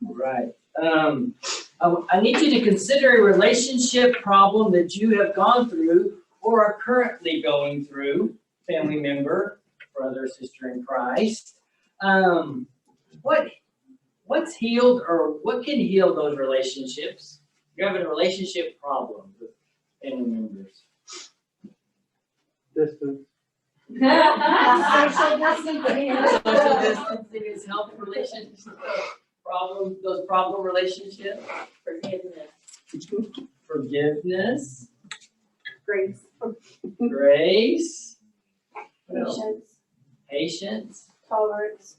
Right. I need you to consider a relationship problem that you have gone through or are currently going through, family member, brother, sister in Christ. What's healed or what can heal those relationships? You're having a relationship problem with family members. Distance. Social distancing. Social distancing is helping relationships. Those problem relationships. Forgiveness. Grace. Grace. Patience. Patience. Tolerance.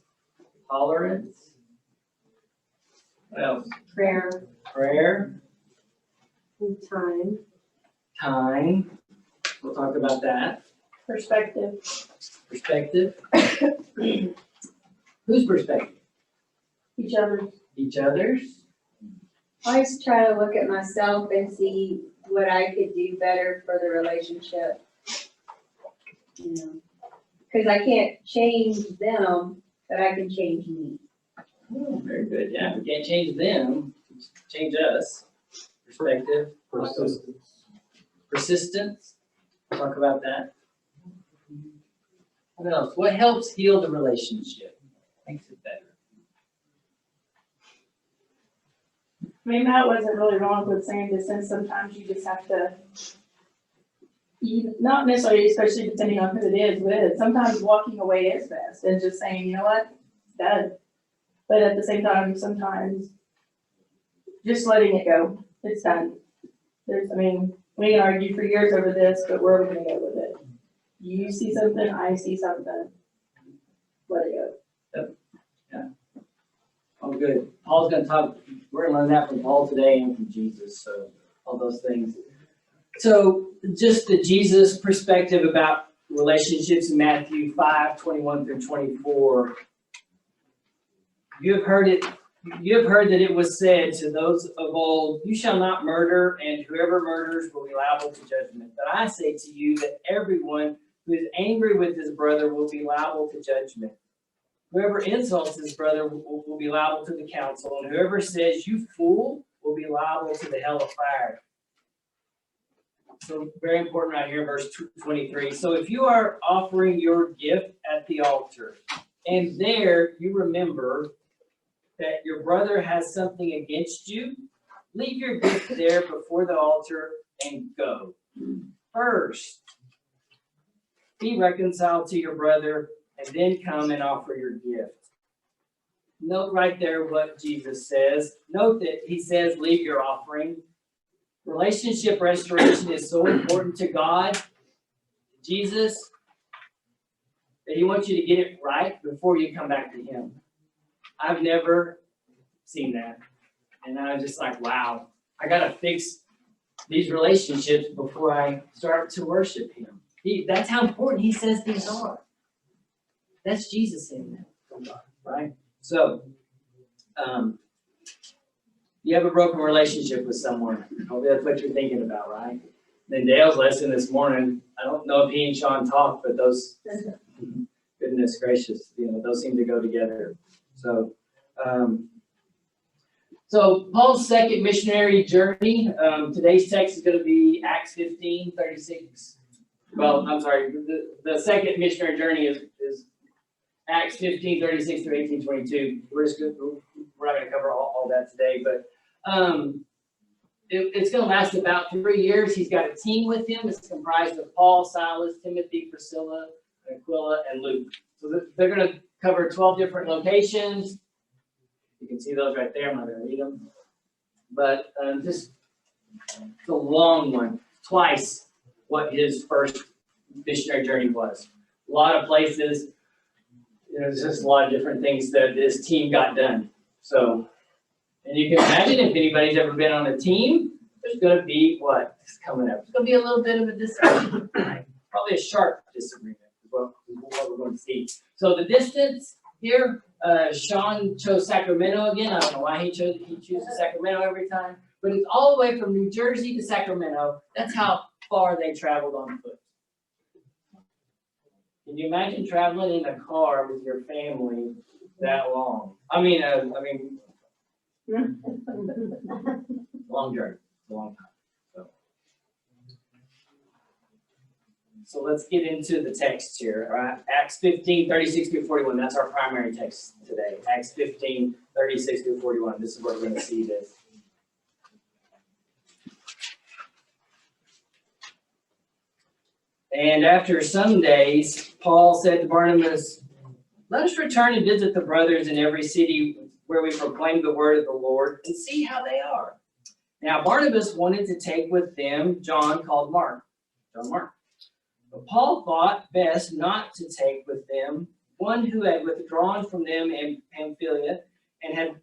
Tolerance. What else? Prayer. Prayer. Time. Time. We'll talk about that. Perspective. Perspective. Whose perspective? Each other's. Each other's. I always try to look at myself and see what I could do better for the relationship. You know, because I can't change them, but I can change me. Oh, very good. Yeah, we can't change them. Change us. Perspective. Persistence. Persistence. We'll talk about that. What else? What helps heal the relationship? Makes it better. I mean, Matt wasn't really wrong with saying this, and sometimes you just have to, not necessarily, especially depending on who it is with, sometimes walking away is best, and just saying, you know what, it's done. But at the same time, sometimes just letting it go, it's done. We can argue for years over this, but where are we gonna go with it? You see something, I see something, let it go. Oh, good. Paul's going to talk, we're going to learn that from Paul today and from Jesus, so all those things. So just the Jesus perspective about relationships in Matthew 5:21 through 24. You have heard that it was said to those of old, you shall not murder, and whoever murders will be liable to judgment. But I say to you that everyone who is angry with his brother will be liable to judgment. Whoever insults his brother will be liable to the council, and whoever says, you fool, will be liable to the hell of fire. So very important right here, verse 23. So if you are offering your gift at the altar, and there you remember that your brother has something against you, leave your gift there before the altar and go. First, be reconciled to your brother, and then come and offer your gift. Note right there what Jesus says. Note that he says, leave your offering. Relationship restoration is so important to God, Jesus, that he wants you to get it right before you come back to him. I've never seen that. And I was just like, wow, I got to fix these relationships before I start to worship him. That's how important he says these are. That's Jesus saying that, right? So, you have a broken relationship with someone. Hopefully that's what you're thinking about, right? Then Dale's lesson this morning, I don't know if he and Sean talked, but those, goodness gracious, those seem to go together. So, Paul's second missionary journey, today's text is going to be Acts 15:36. Well, I'm sorry, the second missionary journey is Acts 15:36 through 18:22. We're not going to cover all that today, but it's going to last about 3 years. He's got a team with him. It's comprised of Paul, Silas, Timothy, Priscilla, Aquila, and Luke. So they're going to cover 12 different locations. You can see those right there. I'm not going to read them. But just it's a long one. Twice what his first missionary journey was. A lot of places. There's just a lot of different things that this team got done. So, and you can imagine if anybody's ever been on a team, there's going to be what is coming up. There's going to be a little bit of a disagreement, probably a sharp disagreement is what we're going to see. So the distance here, Sean chose Sacramento again. I don't know why he chooses Sacramento every time, but it's all the way from New Jersey to Sacramento. That's how far they traveled on foot. Can you imagine traveling in a car with your family that long? Long journey, a long time. So let's get into the text here. All right, Acts 15, 36 through 41. That's our primary text today. Acts 15, 36 through 41. This is where we're going to see this. And after some days, Paul said to Barnabas, "Let us return and visit the brothers in every city where we proclaim the word of the Lord and see how they are." Now Barnabas wanted to take with them John called Mark. John Mark. But Paul thought best not to take with them one who had withdrawn from them in Pamphylia and had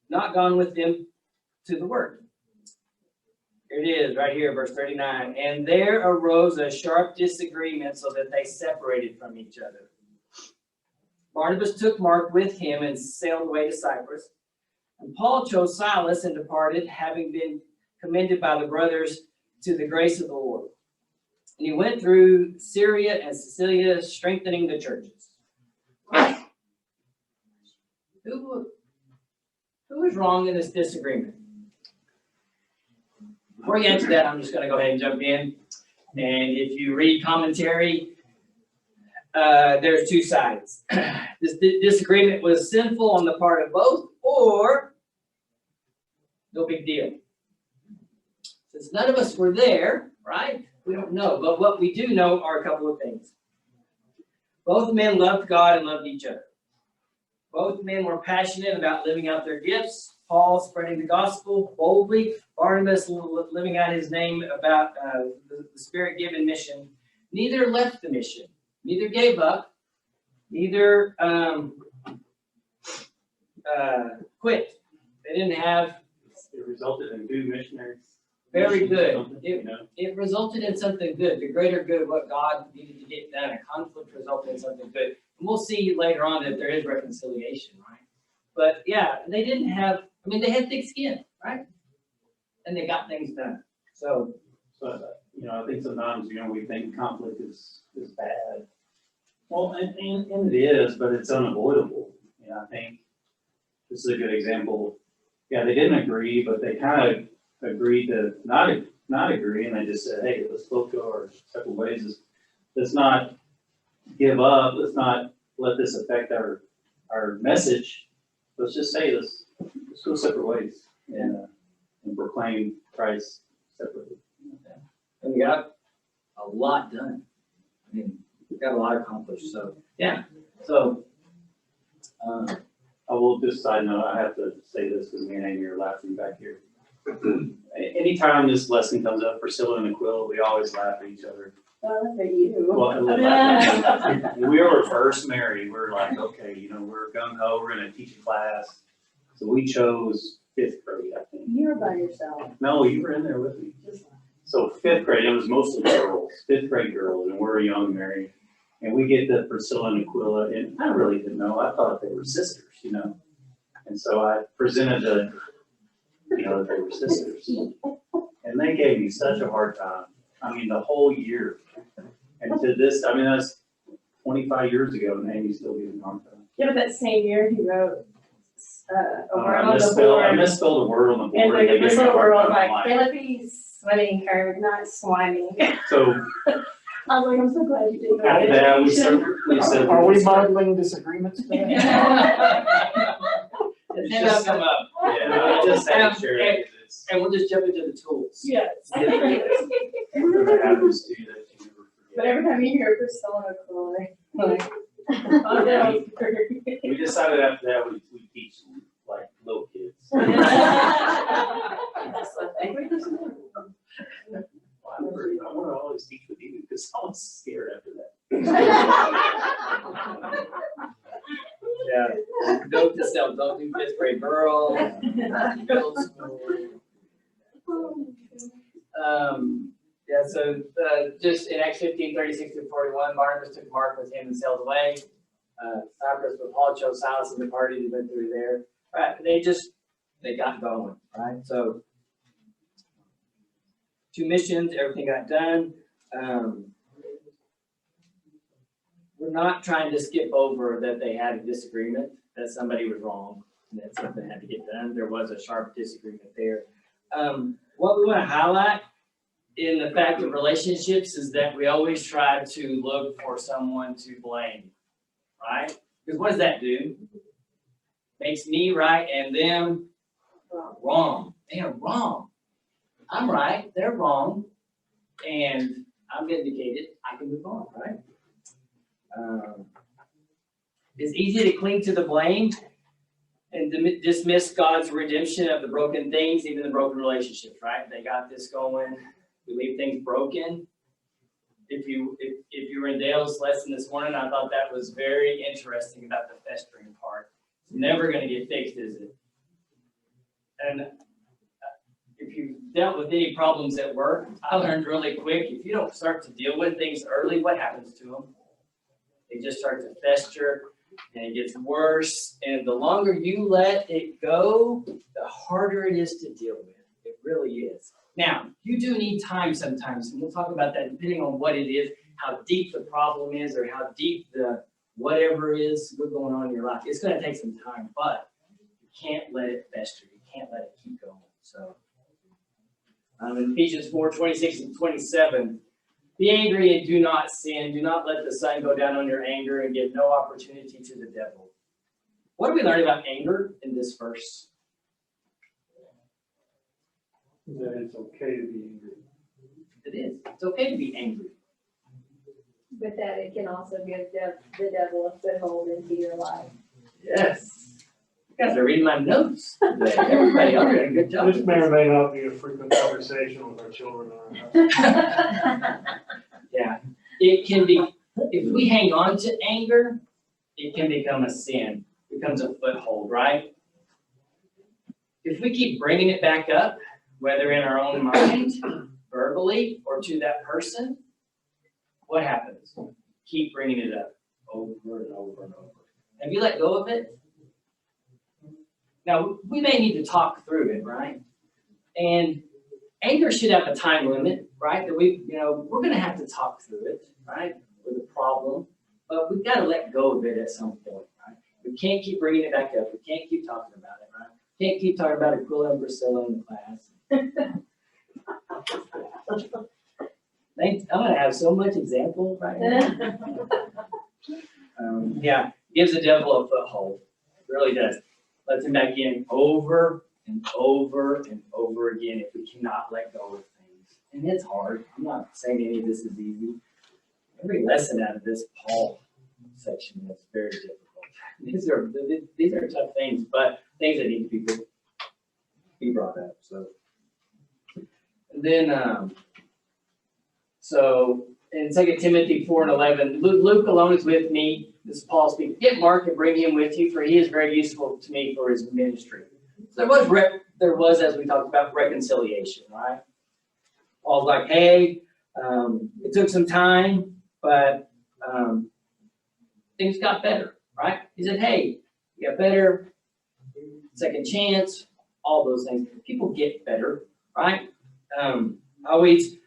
not gone with them to the work. Here it is, right here, verse 39. And there arose a sharp disagreement so that they separated from each other. Barnabas took Mark with him and sailed away to Cyprus. And Paul chose Silas and departed, having been commended by the brothers to the grace of the Lord. And he went through Syria and Cilicia, strengthening the churches. Who is wrong in this disagreement? Before you answer that, I'm just going to go ahead and jump in. And if you read commentary, there's two sides. This disagreement was sinful on the part of both, or no big deal. Since none of us were there, right? We don't know. But what we do know are a couple of things. Both men loved God and loved each other. Both men were passionate about living out their gifts. Paul spreading the gospel boldly. Barnabas living out his name about the Spirit-given mission. Neither left the mission. Neither gave up. Neither quit. They didn't have. It resulted in 2 missionaries. Very good. It resulted in something good. The greater good, what God needed to get done. A conflict resulted in something good. And we'll see later on that there is reconciliation, right? But yeah, they didn't have, they had thick skin, right? And they got things done. So I think sometimes, we think conflict is bad. Well, and it is, but it's unavoidable. I think this is a good example. Yeah, they didn't agree, but they kind of agreed to not agree, and they just said, "Hey, let's both go our separate ways. Let's not give up. Let's not let this affect our message. Let's just say let's go separate ways and proclaim Christ separately." and we got a lot done. We got a lot accomplished. So yeah. So I will just side note, I have to say this because me and Amy are laughing back here. Anytime this lesson comes up, Priscilla and Aquila, we always laugh at each other. Oh, look at you. Well, when we were first married, we're like, okay, we're gung ho, we're gonna teach a class. So we chose 5th grade, I think. You're by yourself. No, you were in there with me. So 5th grade, it was mostly girls, 5th grade girls, and we're young married. And we get to Priscilla and Aquila, and I really didn't know. I thought they were sisters, And so I presented that they were sisters. And they gave me such a hard time. The whole year. And to this, that's 25 years ago, and Amy's still getting hard time. Yeah, but that same year he wrote a word I on the misspelled board. a word on the board. And they gave this me a little hard word time. like, I'm Philippi swimming curve, not swiming. So I was like, I'm so glad you did that. after that, we said, Are we modeling disagreements today? It's and just- come up. Yeah, I just had to share it because it's And we'll just jump into the tools. Yes. something that happens to you that you never But forget. every time you hear Priscilla like, oh no. We decided after that we teach like little kids. Well, I want to always teach with you because I was scared after that. Yeah. Note to self, don't do 5th grade girl. Middle school. Yeah, so just in Acts 15, 36 to 41, Barnabas took Mark with him and sailed away. Cyprus, but Paul chose Silas and departed and went through there. Right, they got going, right? So 2 missions, everything got done. We're not trying to skip over that they had a disagreement, that somebody was wrong. and that something had to get done. There was a sharp disagreement there. What we want to highlight in the fact of relationships is that we always try to look for someone to blame, right? Because what does that do? Makes me right and them wrong. They are wrong. I'm right, they're wrong, and I'm vindicated. I can move on, right? It's easy to cling to the blame and dismiss God's redemption of the broken things, even the broken relationships, right? They got this going. We leave things broken. If you were in Dale's lesson this morning, I thought that was very interesting about the festering part. It's never going to get fixed, is it? And if you've dealt with any problems at work, I learned really quick, if you don't start to deal with things early, what happens to them? They just start to fester, and it gets worse. And the longer you let it go, the harder it is to deal with. It really is. Now, you do need time sometimes, and we'll talk about that depending on what it is, how deep the problem is, or how deep the whatever is going on in your life. It's going to take some time, but you can't let it fester. You can't let it keep going. So, in Ephesians 4:26 and 27, be angry and do not sin. Do not let the sun go down on your anger and give no opportunity to the devil. What do we learn about anger in this verse? That it's okay to be angry. It is. It's okay to be angry. But that it can also give the devil a foothold into your life. Yes. You guys are reading my notes today. Everybody, I'm doing a good job. This may or may not be a frequent conversation with our children in our house. Yeah. It can be, if we hang on to anger, it can become a sin. It becomes a foothold, right? If we keep bringing it back up, whether in our own mind, verbally, or to that person, what happens? Keep bringing it up over and over and over. Have you let go of it? Now, we may need to talk through it, right? And anger should have a time limit, right? That we're going to have to talk through it, right? With a problem, but we've got to let go of it at some point, right? We can't keep bringing it back up. We can't keep talking about it, right? We can't keep talking about Aquila and Priscilla in the class. I'm going to have so much example right now. Yeah, gives the devil a foothold. It really does. Lets him back in over and over and over again if we cannot let go of things. And it's hard. I'm not saying any of this is easy. Every lesson out of this Paul section is very difficult. These are tough things, but things that need to be brought up. So, and then, so in 2 Timothy 4:11, Luke alone is with me. This is Paul speaking. Get Mark and bring him with you, for he is very useful to me for his ministry. So there was, as we talked about, reconciliation, right? Paul's like, hey, it took some time, but things got better, right? He said, hey, you got better, second chance, all those things. People get better, right? I always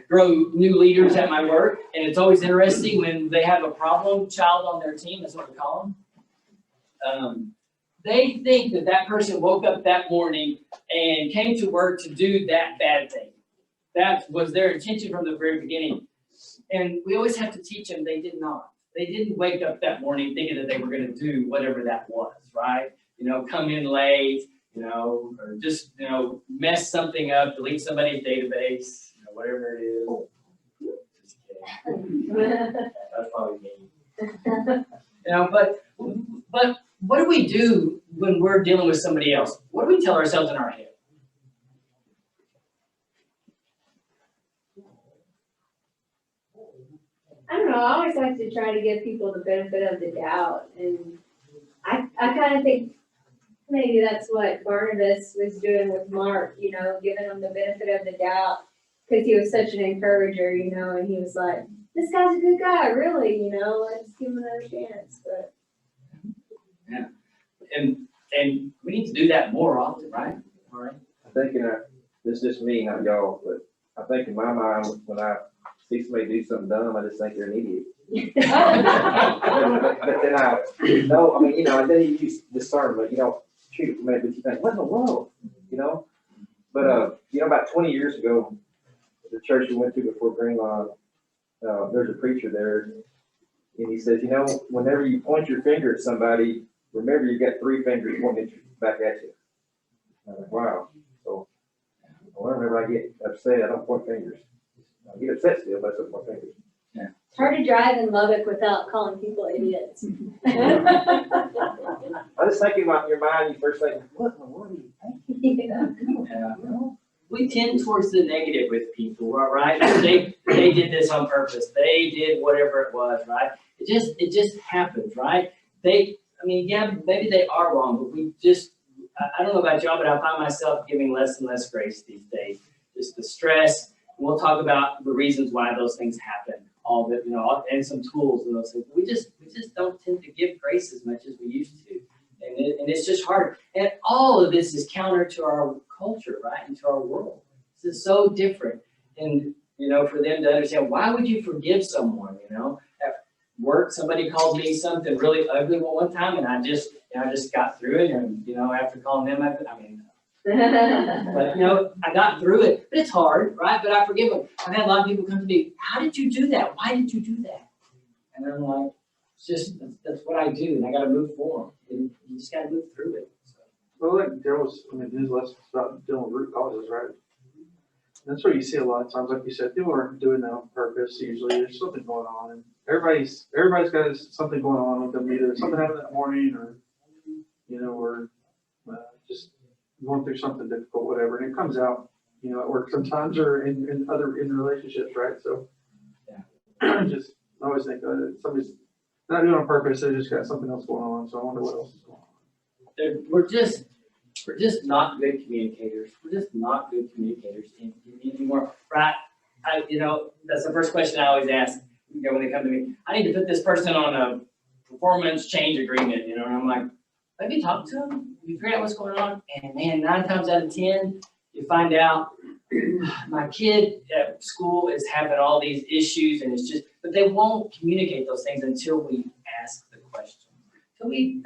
grow new leaders at my work, and it's always interesting when they have a problem child on their team, that's what we call them. They think that person woke up that morning and came to work to do that bad thing. That was their intention from the very beginning. And we always have to teach them they did not. They didn't wake up that morning thinking that they were going to do whatever that was, right? Come in late, or just, mess something up, delete somebody's database. Whatever it is. Just kidding. That's probably me. But what do we do when we're dealing with somebody else? What do we tell ourselves in our head? I don't know, I always like to try to give people the benefit of the doubt, and I kind of think maybe that's what Barnabas was doing with Mark, giving him the benefit of the doubt, because he was such an encourager, and he was like, this guy's a good guy, really, let's give him another chance, but. Yeah, and we need to do that more often, right? All right. I think this is just me, not y'all, but I think in my mind, when I see somebody do something dumb, I just think they're an idiot. But then no, I mean, you know, and then you use discernment, you don't treat it from that, but you think, what in the world, you know? But, you know, about 20 years ago, the church we went to before Greenlawn, there's a preacher there, and he says, you know, whenever you point your finger at somebody, remember you got 3 fingers pointing back at you. I'm like, wow. So, whenever I get upset, I don't point fingers. I get upset still, but I don't point fingers. It's hard to drive in Lubbock without calling people idiots. I was thinking about your mind, you first think, what in the world are you thinking? Yeah. We tend towards the negative with people, right? They did this on purpose. They did whatever it was, right? It just happens, right? Yeah, maybe they are wrong, but I don't know about y'all, but I find myself giving less and less grace these days. Just the stress. We'll talk about the reasons why those things happen, all of it, you know, and some tools and those things. We just don't tend to give grace as much as we used to. And it's just hard. And all of this is counter to our culture, right? And to our world. This is so different. And, you know, for them to understand, why would you forgive someone, you know? At work, somebody called me something really ugly one time, and I just got through it. And, you know, after calling them, but, you know, I got through it. But it's hard, right? But I forgive them. I've had a lot of people come to me, how did you do that? Why did you do that? And I'm like, that's what I do, and I got to move forward. And you just got to move through it. So. Well, like Daryl's, his lessons about dealing with root causes, right? That's what you see a lot of times, like you said, people aren't doing that on purpose usually. There's something going on, and everybody's got something going on with them. Either something happened that morning, or you know, or just going through something difficult, whatever, and it comes out, you know, at work sometimes, or in relationships, right? So, yeah, just I always think somebody's not doing it on purpose. They just got something else going on. So I wonder what else is going on. We're just not good communicators. We're just not good communicators anymore, right? You know, that's the first question I always ask, you know, when they come to me. I need to put this person on a performance change agreement, you know, and I'm like, have you talked to them? You figure out what's going on? And man, 9 times out of 10, you find out my kid at school is having all these issues, and it's just, but they won't communicate those things until we ask the question.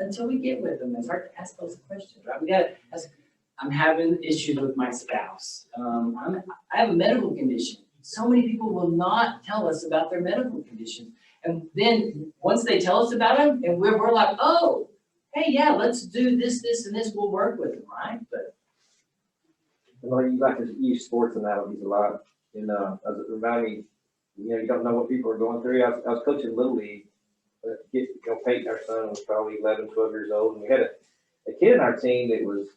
Until we get with them and start to ask those questions, right? We got to ask, I'm having issues with my spouse. I have a medical condition. So many people will not tell us about their medical condition. And then once they tell us about them, and we're like, oh, hey, yeah, let's do this, and this, we'll work with them, right? But Well, you like to use sports analogies a lot, and it reminded me, you know, you don't know what people are going through. I was coaching Little League. You know, Peyton, our son, was probably 11, 12 years old, and we had a kid on our team that was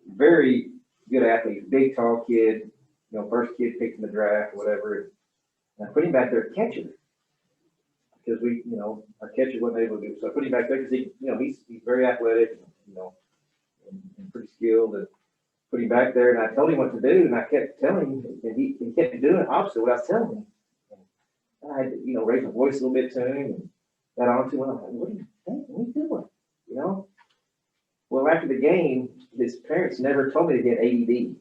very good athlete, big, tall kid, you know, first kid picked in the draft or whatever, and I put him back there at catcher because we, you know, our catcher wasn't able to do it. So I put him back there because he, you know, he's very athletic, you know, and pretty skilled, and put him back there, and I told him what to do, and I kept telling him, and he kept doing the opposite of what I was telling him. And I had to, you know, raise my voice a little bit to him, and got on to him. I'm like, what are you thinking? What are you doing? You know? Well, after the game, his parents never told me that he had ADD.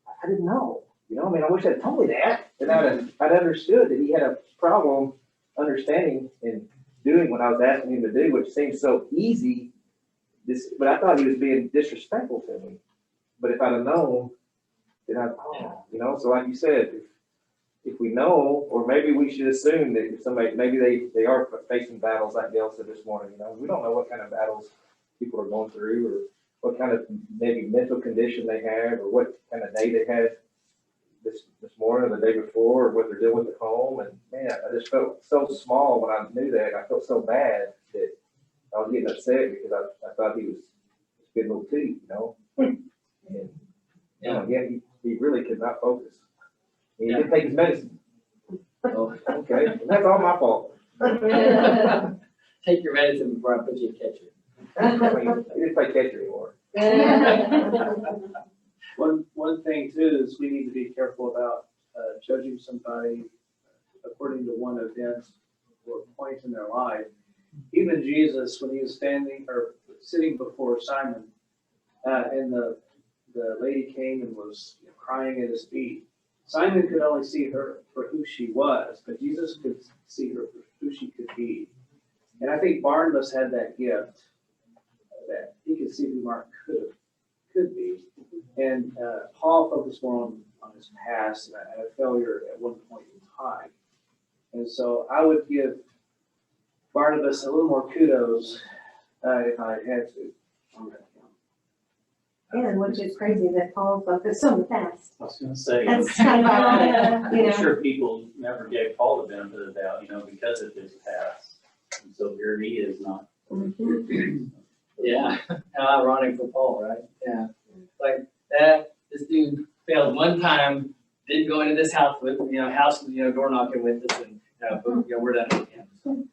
I didn't know. You know, I mean, I wish they'd told me that, and I'd understood that he had a problem understanding and doing what I was asking him to do, which seems so easy. But I thought he was being disrespectful to me. But if I'd have known, then you know, so like you said, if we know, or maybe we should assume that if somebody, maybe they are facing battles like Dale said this morning, you know, we don't know what kind of battles people are going through, or what kind of maybe mental condition they have, or what kind of day they had this morning or the day before, or what they're dealing with at home. And man, I just felt so small when I knew that. I felt so bad that I was getting upset because I thought he was getting a little too, you know. And you know, again, he really could not focus. He didn't take his medicine. Oh, okay, and that's all my fault. take your medicine before I put you in catcher. I mean, he didn't play catcher anymore. One thing too is we need to be careful about judging somebody according to one event or point in their life. Even Jesus, when he was standing or sitting before Simon, and the lady came and was crying at his feet, Simon could only see her for who she was, but Jesus could see her for who she could be. And I think Barnabas had that gift, that he could see who Mark could be. And Paul focused more on his past and a failure at one point in time. And so I would give Barnabas a little more kudos if I had to on that account. And which is crazy that Paul focused on the past. I was gonna say, That's kind of ironic, you I'm know. sure people never gave Paul the benefit of the doubt, because of his past. And so here he is not. Yeah, how ironic for Paul, right? Yeah, like that, this dude failed one time, didn't go into this house with, door knocking with us, and, we're done with him. So,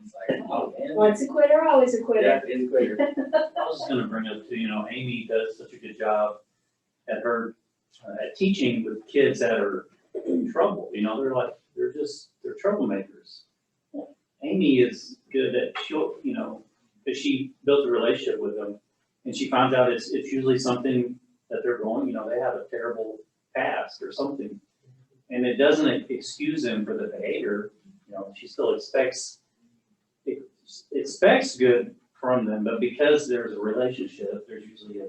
it's like, oh, man. Once a quitter, always a Yeah, quitter. he's a quitter. I was just gonna bring up too, Amy does such a good job at her, at teaching with kids that are in trouble, they're troublemakers. Well, Amy is good at, because she built a relationship with them, and she finds out it's usually something that they're going, they have a terrible past or something. And it doesn't excuse them for the behavior, she still expects good from them, but because there's a relationship, there's usually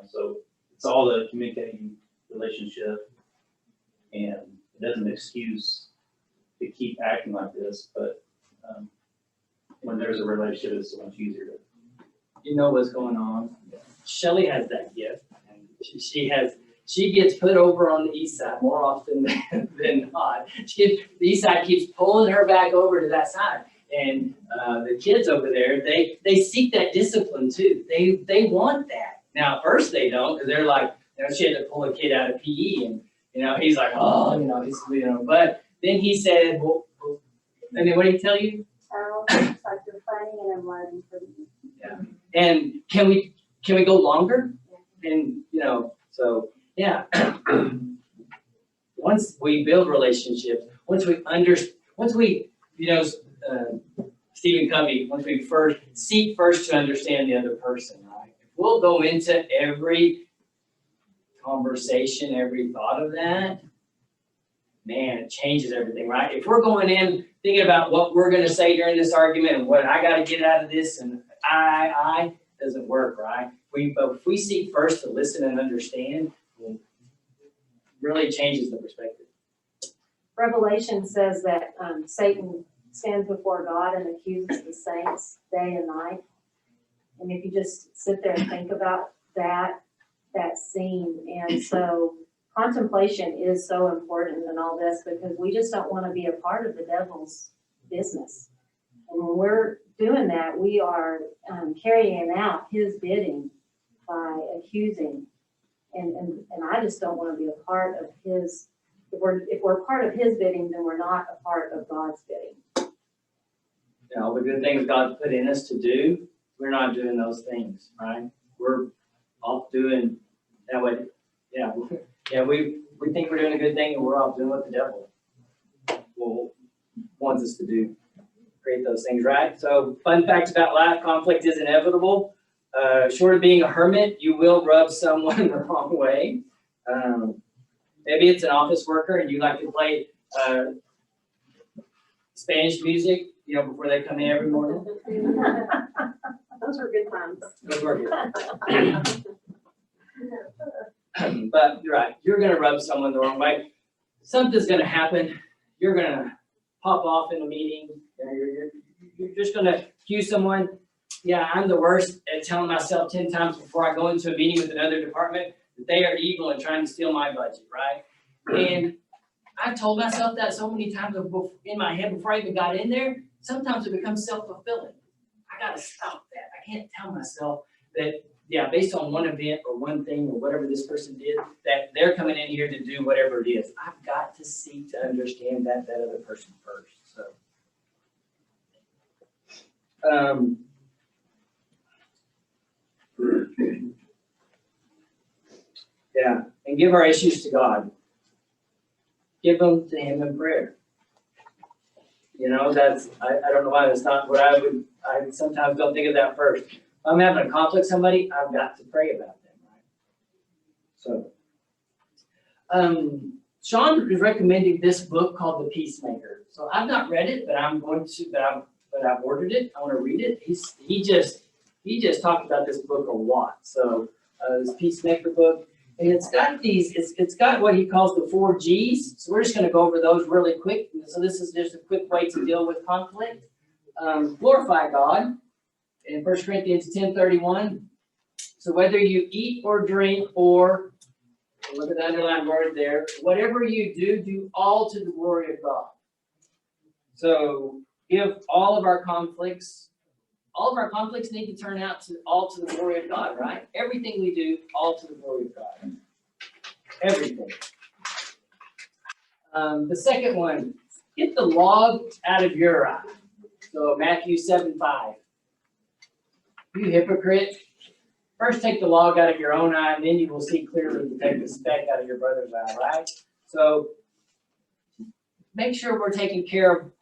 so it's all the communicating relationship, and it doesn't excuse to keep acting like this, but when there's a relationship, it's so much easier to. You know what's going on. Shelley has that gift, and she gets put over on the east side more often than not. The east side keeps pulling her back over to that side. And the kids over there, they seek that discipline too. They want that. Now, at first they don't, because they're like, she had to pull a kid out of PE, and he's like, but then he said, well, and then what did he tell you? It's like you're fighting and I'm learning from you. Yeah. And can we go longer? And so yeah. Once we build relationships, once we Stephen Covey, once we seek first to understand the other person, right? If we'll go into every conversation, every thought of that, man, it changes everything, right? If we're going in thinking about what we're going to say during this argument and what I got to get out of this, and I doesn't work, right? But if we seek first to listen and understand, it really changes the perspective. Revelation says that Satan stands before God and accuses the saints day and night. And if you just sit there and think about that scene, and so contemplation is so important in all this, because we just don't want to be a part of the devil's business. And when we're doing that, we are carrying out his bidding by accusing. And I just don't want to be a part of his. If we're part of his bidding, then we're not a part of God's bidding. All the good things God put in us to do, we're not doing those things, right? We're off doing that way. Yeah, we think we're doing a good thing, and we're off doing what the devil wants us to do. Create those things, right? So, fun facts about life: conflict is inevitable. Short of being a hermit, you will rub someone the wrong way. Maybe it's an office worker and you like to play Spanish music, before they come in every morning. Those were good times. Those were good. But you're right, you're gonna rub someone the wrong way. Something's gonna happen. You're gonna pop off in a meeting. You're just gonna accuse someone. Yeah, I'm the worst at telling myself 10 times before I go into a meeting with another department that they are evil and trying to steal my budget, right? And I told myself that so many times in my head before I even got in there. Sometimes it becomes self-fulfilling. I gotta stop that. I can't tell myself that, based on one event or one thing or whatever this person did, that they're coming in here to do whatever it is. I've got to seek to understand that other person first. So, and give our issues to God. Give them to Him in prayer. I don't know why that's not what I sometimes don't think of that first. If I'm having a conflict with somebody, I've got to pray about them, right? So, Sean is recommending this book called The Peacemaker. So I've not read it, but I'm going to, but I've ordered it. I want to read it. He just talked about this book a lot. So this Peacemaker book, and it's got what he calls the 4 G's. So we're just going to go over those really quick. So this is just a quick way to deal with conflict. Glorify God in 1 Corinthians 10:31. So whether you eat or drink or, look at the underlined word there, whatever you do, do all to the glory of God. So if all of our conflicts need to turn out to all to the glory of God, right? Everything we do, all to the glory of God. Everything. The second one, get the log out of your eye. So Matthew 7:5. You hypocrite. First take the log out of your own eye, and then you will see clearly to take the speck out of your brother's eye, right? So make sure we're taking care of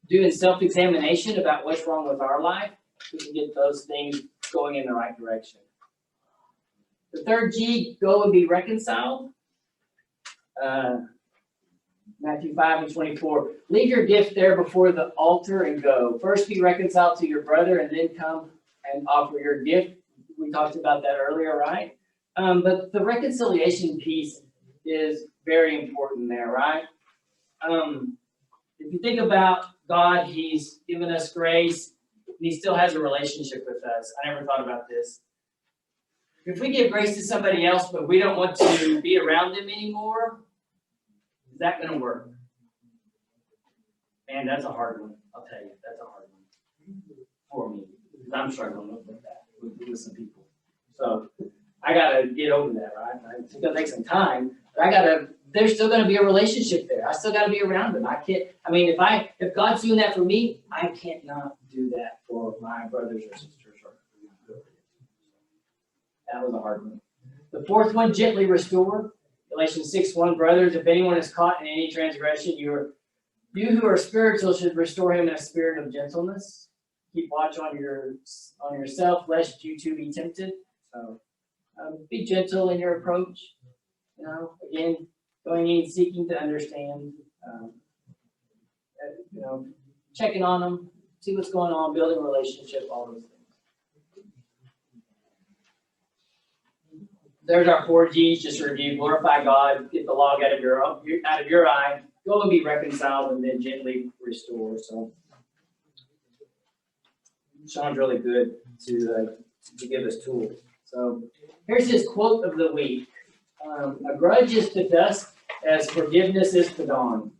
doing self-examination about what's wrong with our life. We can get those things going in the right direction. The third G, go and be reconciled. Matthew 5:24. Leave your gift there before the altar and go. First be reconciled to your brother and then come and offer your gift. We talked about that earlier, right? But the reconciliation piece is very important there, right? If you think about God, He's given us grace, and He still has a relationship with us. I never thought about this. If we give grace to somebody else, but we don't want to be around them anymore, is that going to work? Man, that's a hard one. I'll tell you, that's a hard one for me. Because I'm struggling with that with some people. So I got to get over that, right? It's going to take some time, but there's still going to be a relationship there. I still got to be around them. If God's doing that for me, I can't not do that for my brothers or sisters. That was a hard one. The fourth one, gently restore. Galatians 6:1, brothers, if anyone is caught in any transgression, you who are spiritual should restore him in a spirit of gentleness. Keep watch on yourself, lest you too be tempted. So be gentle in your approach. Again, going in, seeking to understand. Checking on them, see what's going on, building a relationship, all those things. There's our 4 G's, just to review. Glorify God, get the log out of your eye, go and be reconciled, and then gently restore. So Sean's really good to give us tools. So here's his quote of the week. A grudge is to dusk as forgiveness is to dawn.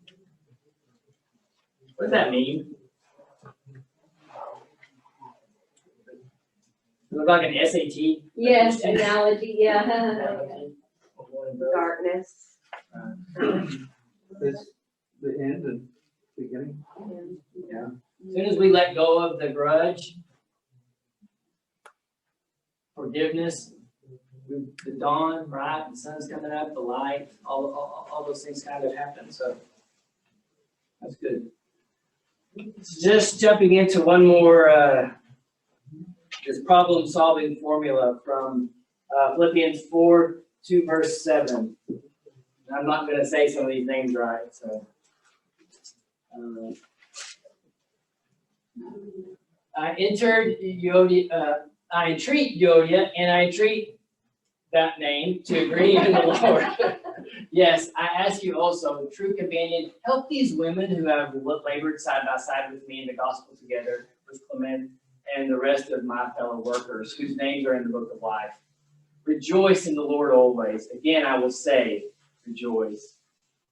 What does that mean? Look like an SAT? Yes, analogy, yeah. Darkness. It's the end and beginning. Yeah. As soon as we let go of the grudge, forgiveness, the dawn, right? The sun's coming up, the light, all those things kind of happen. So that's good. Just jumping into one more this problem-solving formula from Philippians 4:2 verse 7. I'm not going to say some of these names right, so. I entreat Yodia, and I entreat that name to agree in the Lord. Yes, I ask you also, true companion, help these women who have labored side by side with me in the gospel together with Clement and the rest of my fellow workers whose names are in the book of life. Rejoice in the Lord always. Again, I will say, rejoice.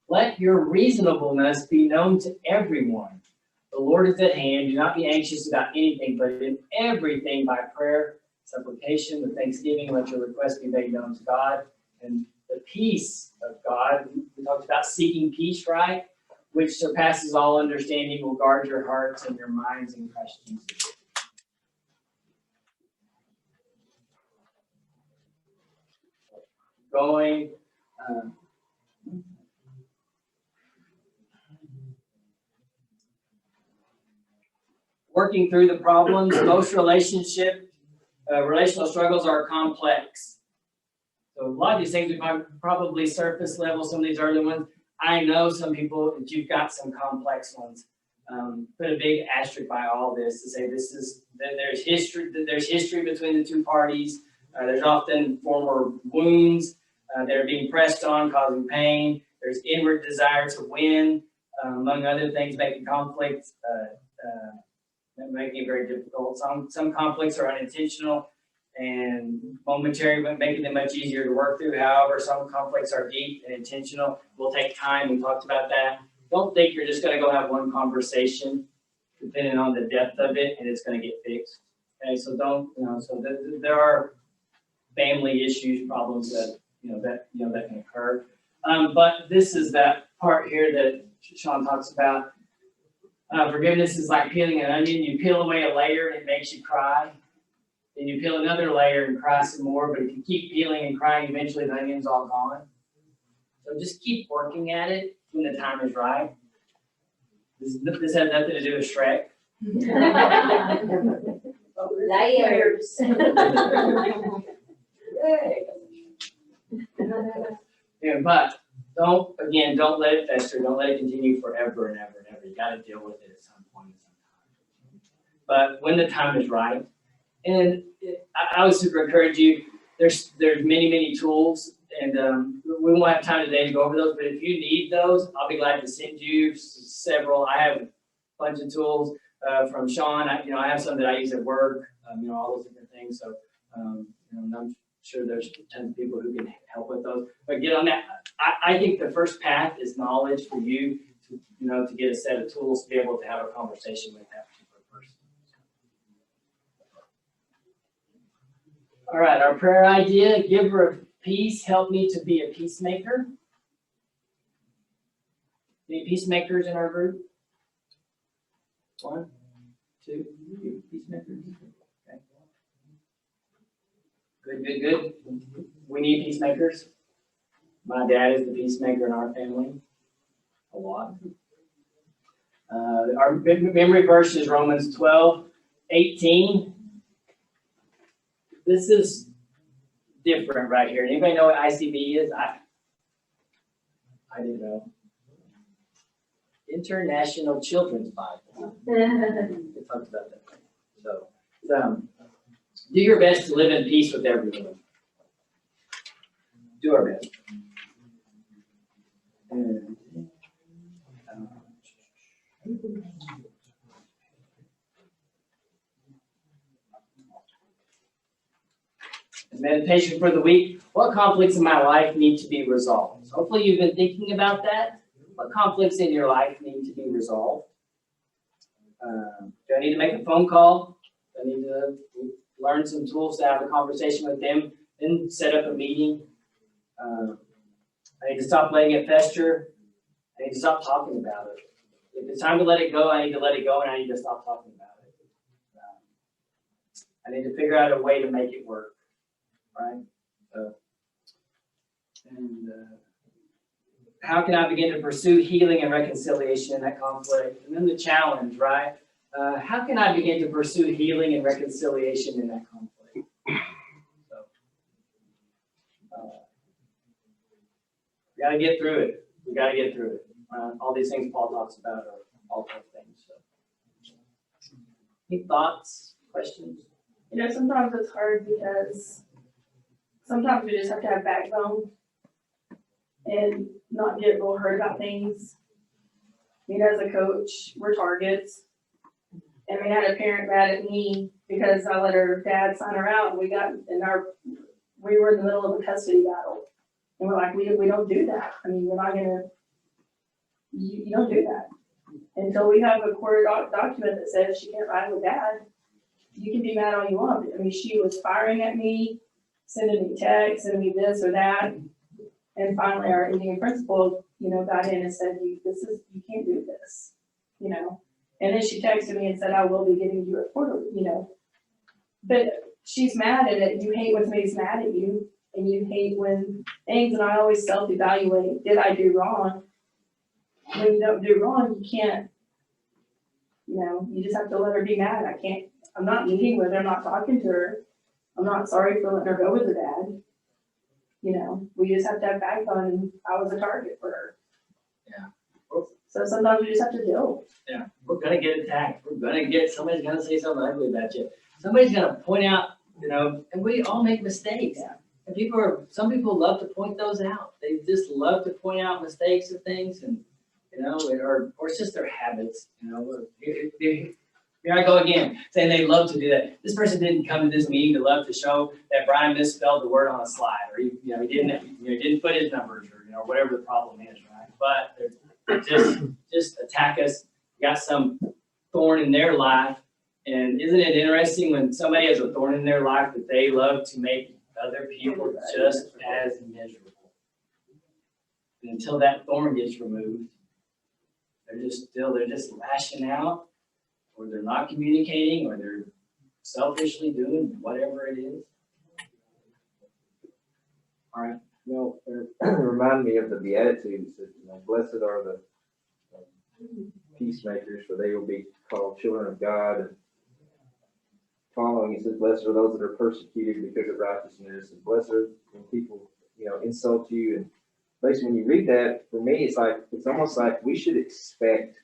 Let your reasonableness be known to everyone. The Lord is at hand. Do not be anxious about anything, but in everything by prayer, supplication, with thanksgiving, let your requests be made known to God. And the peace of God, we talked about seeking peace, right? Which surpasses all understanding, will guard your hearts and your minds in Christ Jesus. Going, working through the problems. Most relational struggles are complex. So a lot of these things we might probably surface level, some of these early ones. I know some people, if you've got some complex ones, put a big asterisk by all this to say that there's history between the two parties. There's often former wounds that are being pressed on, causing pain. There's inward desire to win, among other things, making conflicts, making it very difficult. Some conflicts are unintentional and momentary, but making them much easier to work through. However, some conflicts are deep and intentional, will take time. We talked about that. Don't think you're just gonna go have one conversation, depending on the depth of it, and it's gonna get fixed. Okay, so there are family issues, problems that can occur. But this is that part here that Sean talks about. Forgiveness is like peeling an onion. You peel away a layer and it makes you cry. Then you peel another layer and cry some more, but if you keep peeling and crying, eventually the onion's all gone. So just keep working at it when the time is right. This has nothing to do with Shrek. Layers. Yeah, but don't let it fester. Don't let it continue forever and ever and ever. You gotta deal with it at some point in some time. But when the time is right, and I would super encourage you, there's many tools, and we won't have time today to go over those, but if you need those, I'll be glad to send you several. I have a bunch of tools from Sean. I have some that I use at work, all those different things. So, I'm sure there's tons of people who can help with those. But get on that. I think the first path is knowledge for you to get a set of tools to be able to have a conversation with that particular person. All right, our prayer idea, giver of peace, help me to be a peacemaker. Any peacemakers in our group? 1, 2, peacemakers. Okay. Good. We need peacemakers. My dad is the peacemaker in our family. A lot. Our memory verse is Romans 12:18. This is different right here. Anybody know what ICB is? I didn't know. International Children's Bible. We talked about that. So, do your best to live in peace with everyone. Do our best. Meditation for the week. What conflicts in my life need to be resolved? So hopefully you've been thinking about that. What conflicts in your life need to be resolved? Do I need to make a phone call? Do I need to learn some tools to have a conversation with them? Then set up a meeting. I need to stop letting it fester. I need to stop talking about it. If it's time to let it go, I need to let it go, and I need to stop talking about it. I need to figure out a way to make it work, right? How can I begin to pursue healing and reconciliation in that conflict? And then the challenge, right? How can I begin to pursue healing and reconciliation in that conflict? We got to get through it. We got to get through it. All these things Paul talks about are all kinds of things. So, any thoughts, questions? Sometimes it's hard because sometimes we just have to have backbone and not get real hurt about things. As a coach, we're targets. And we had a parent mad at me because I let her dad sign her out. We were in the middle of a custody battle. And we're like, we don't do that. We're not gonna, you don't do that. Until we have a court document that says she can't ride with dad, you can be mad all you want. She was firing at me, sending me texts, sending me this or that. And finally our Indian principal, got in and said, you can't do this, And then she texted me and said, I will be getting you a quarter, But she's mad at it. You hate when somebody's mad at you. And you hate when things, and I always self-evaluate, did I do wrong? When you don't do wrong, you can't, you just have to let her be mad. I'm not meeting with her, I'm not talking to her. I'm not sorry for letting her go with her dad. We just have to have backbone, and I was a target for her. So sometimes you just have to deal. We're gonna get attacked, somebody's gonna say something ugly about you. Somebody's gonna point out, and we all make mistakes. And some people love to point those out. They just love to point out mistakes of things and, or it's just their habits, Here I go again, saying they love to do that. This person didn't come to this meeting to love to show that Bryan misspelled the word on a slide, or he didn't put his numbers, or whatever the problem is, right? But they just attack us, got some thorn in their life. And isn't it interesting when somebody has a thorn in their life that they love to make other people just as miserable? And until that thorn gets removed, they're just lashing out, or they're not communicating, or they're selfishly doing whatever it is. All right. Remind me of the Beatitudes, that, blessed are the peacemakers, for they will be called children of God. And following, it says, blessed are those that are persecuted because of righteousness, and blessed are when people, insult you. And basically, when you read that, for me, it's almost like we should expect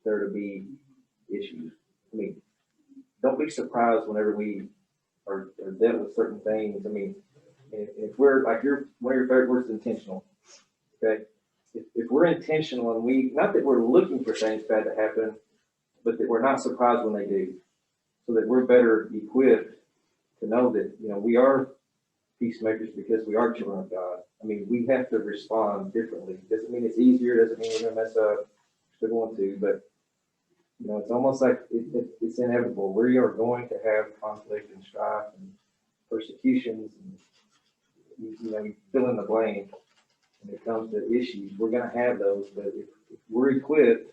there to be issues. I mean, don't be surprised whenever we are dealt with certain things. I mean, if we're like one of your favorite words is intentional. Okay, if we're intentional and not that we're looking for things bad to happen, but that we're not surprised when they do, so that we're better equipped to know that we are peacemakers because we are children of God. I mean, we have to respond differently. Doesn't mean it's easier. Doesn't mean we're gonna mess up. We're still going to, but it's almost like it's inevitable. We are going to have conflict and strife and persecutions, and you fill in the blank when it comes to issues. We're going to have those, but if we're equipped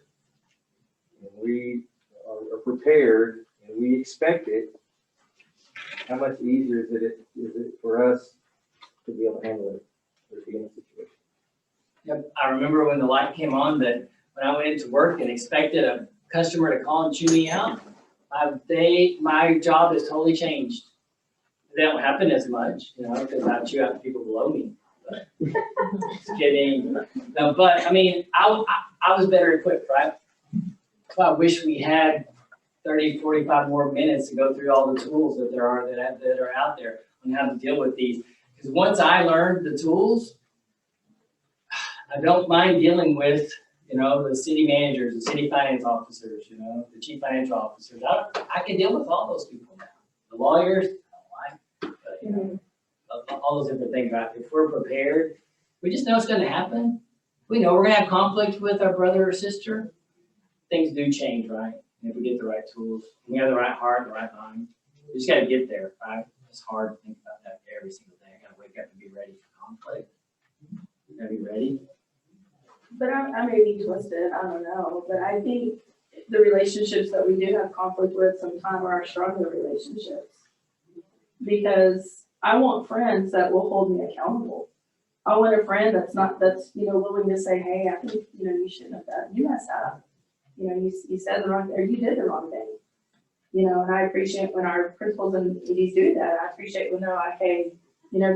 and we are prepared and we expect it, how much easier is it for us to be able to handle it or be in a situation? Yep. I remember when the light came on that when I went into work and expected a customer to call and chew me out, my job has totally changed. That don't happen as much, because I chew out the people below me. But, just kidding. No, but I mean, I was better equipped, right? So I wish we had 30, 45 more minutes to go through all the tools that are out there on how to deal with these. Because once I learned the tools, I don't mind dealing with, the city managers, the city finance officers, the chief financial officers. I can deal with all those people now. The lawyers, all those different things, right? If we're prepared, we just know it's going to happen. We know we're going to have conflict with our brother or sister. Things do change, right? And if we get the right tools, we have the right heart, the right mind. We just got to get there, right? It's hard to think about that every single day. I got to wake up and be ready for conflict. Got to be ready. But I may be twisted, I don't know, but I think the relationships that we do have conflict with sometimes are our stronger relationships. Because I want friends that will hold me accountable. I want a friend that's willing to say, hey, I think, you shouldn't have done, you messed up. You said the wrong thing, or you did the wrong thing. And I appreciate when our principals and EDs do that. I appreciate when they're like, hey,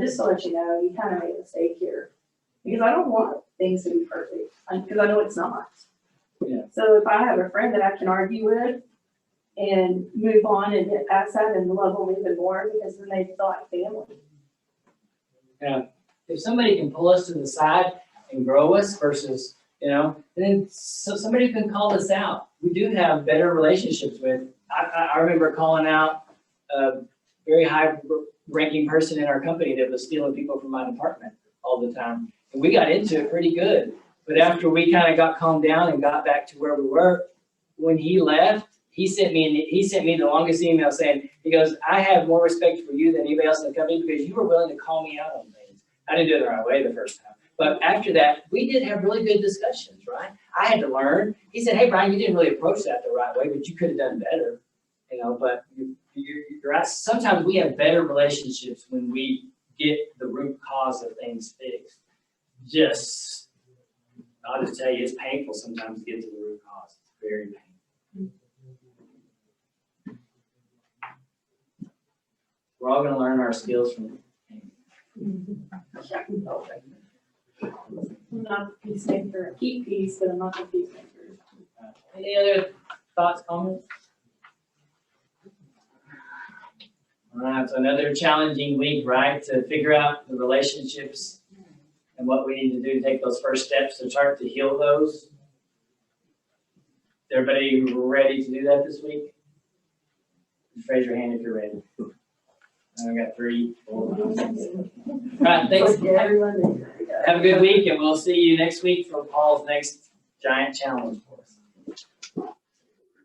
just to let you know, you kind of made a mistake here. Because I don't want things to be perfect, because I know it's not. Yeah. So if I have a friend that I can argue with and move on and get past that and love them even more, because then they feel like family. Yeah. If somebody can pull us to the side and grow us versus, then somebody can call us out. We do have better relationships with. I remember calling out a very high-ranking person in our company that was stealing people from my department all the time. And we got into it pretty good. But after we kind of got calmed down and got back to where we were, when he left, he sent me the longest email saying, he goes, I have more respect for you than anybody else in the company because you were willing to call me out on things. I didn't do it the right way the first time. But after that, we did have really good discussions, right? I had to learn. He said, hey, Bryan, you didn't really approach that the right way, but you could have done better. But you're right. Sometimes we have better relationships when we get the root cause of things fixed. I'll just tell you, it's painful sometimes to get to the root cause. It's very painful. We're all going to learn our skills from him. I'm not the peacemaker. I keep peace, but I'm not the peacemaker. Any other thoughts, comments? All right, so another challenging week, right, to figure out the relationships and what we need to do to take those first steps to start to heal those. Is everybody ready to do that this week? Just raise your hand if you're ready. I got 3, 4, 5, 6. All right, thanks. Have a good week, and we'll see you next week for Paul's next giant challenge.